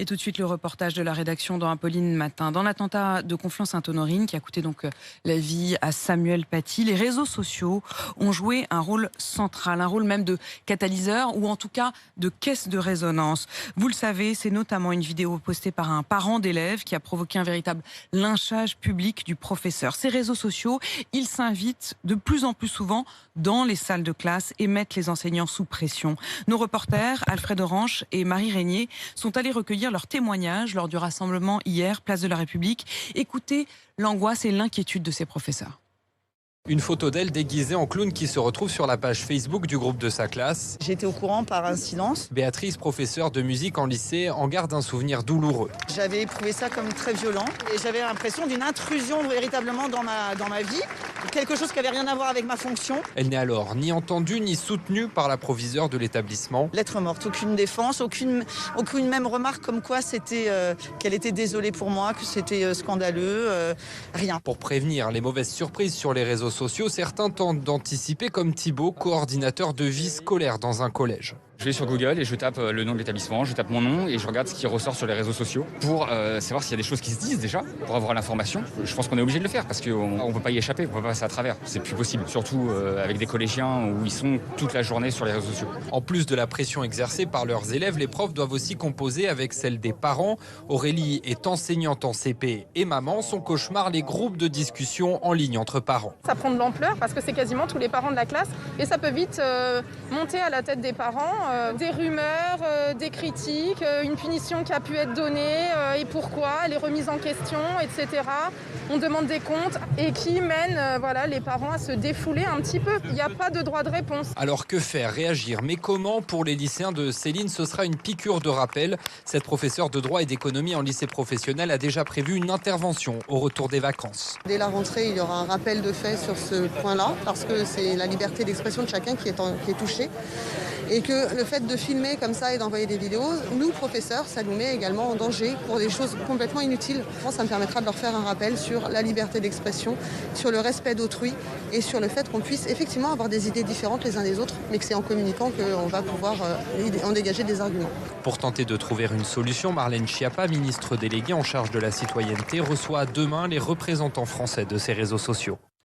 Et tout de suite, le reportage de la rédaction dans Apolline Matin. Dans l'attentat de Conflans-Sainte-Honorine qui a coûté donc la vie à Samuel Paty, les réseaux sociaux ont joué un rôle central, un rôle même de catalyseur ou en tout cas de caisse de résonance. Vous le savez, c'est notamment une vidéo postée par un parent d'élève qui a provoqué un véritable lynchage public du professeur. Ces réseaux sociaux, ils s'invitent de plus en plus souvent dans les salles de classe et mettent les enseignants sous pression. Nos reporters, Alfred Orange et Marie Régnier, sont allés recueillir leurs témoignages lors du rassemblement hier, place de la République. Écoutez l'angoisse et l'inquiétude de ces professeurs. Une photo d'elle déguisée en clown qui se retrouve sur la page Facebook du groupe de sa classe. J'étais au courant par incidence. Béatrice, professeure de musique en lycée, en garde un souvenir douloureux. J'avais éprouvé ça comme très violent et j'avais l'impression d'une intrusion véritablement dans ma vie. Quelque chose qui n'avait rien à voir avec ma fonction. Elle n'est alors ni entendue ni soutenue par la proviseure de l'établissement. Lettre morte, aucune défense, aucune même remarque comme quoi qu'elle était désolée pour moi, que c'était scandaleux, rien. Pour prévenir les mauvaises surprises sur les réseaux sociaux, certains tentent d'anticiper comme Thibaut, coordinateur de vie scolaire dans un collège. Je vais sur Google et je tape le nom de l'établissement, je tape mon nom et je regarde ce qui ressort sur les réseaux sociaux pour savoir s'il y a des choses qui se disent déjà, pour avoir l'information. Je pense qu'on est obligé de le faire parce qu'on ne peut pas y échapper, on ne peut pas passer à travers. C'est plus possible, surtout avec des collégiens où ils sont toute la journée sur les réseaux sociaux. En plus de la pression exercée par leurs élèves, les profs doivent aussi composer avec celle des parents. Aurélie est enseignante en CP et maman. Son cauchemar, les groupes de discussion en ligne entre parents. Ça prend de l'ampleur parce que c'est quasiment tous les parents de la classe et ça peut vite monter à la tête des parents. Des rumeurs, des critiques, une punition qui a pu être donnée et pourquoi, les remises en question, etc. On demande des comptes et qui mène les parents à se défouler un petit peu. Il n'y a pas de droit de réponse. Alors que faire, réagir? Mais comment pour les lycéens de Céline? Ce sera une piqûre de rappel. Cette professeure de droit et d'économie en lycée professionnel a déjà prévu une intervention au retour des vacances. Dès la rentrée, il y aura un rappel de fait sur ce point-là parce que c'est la liberté d'expression de chacun qui est touchée. Et que le fait de filmer comme ça et d'envoyer des vidéos, nous, professeurs, ça nous met également en danger pour des choses complètement inutiles. Ça me permettra de leur faire un rappel sur la liberté d'expression, sur le respect d'autrui et sur le fait qu'on puisse effectivement avoir des idées différentes les uns des autres, mais que c'est en communiquant qu'on va pouvoir en dégager des arguments. Pour tenter de trouver une solution, Marlène Schiappa, ministre déléguée en charge de la citoyenneté, reçoit demain les représentants français de ces réseaux sociaux.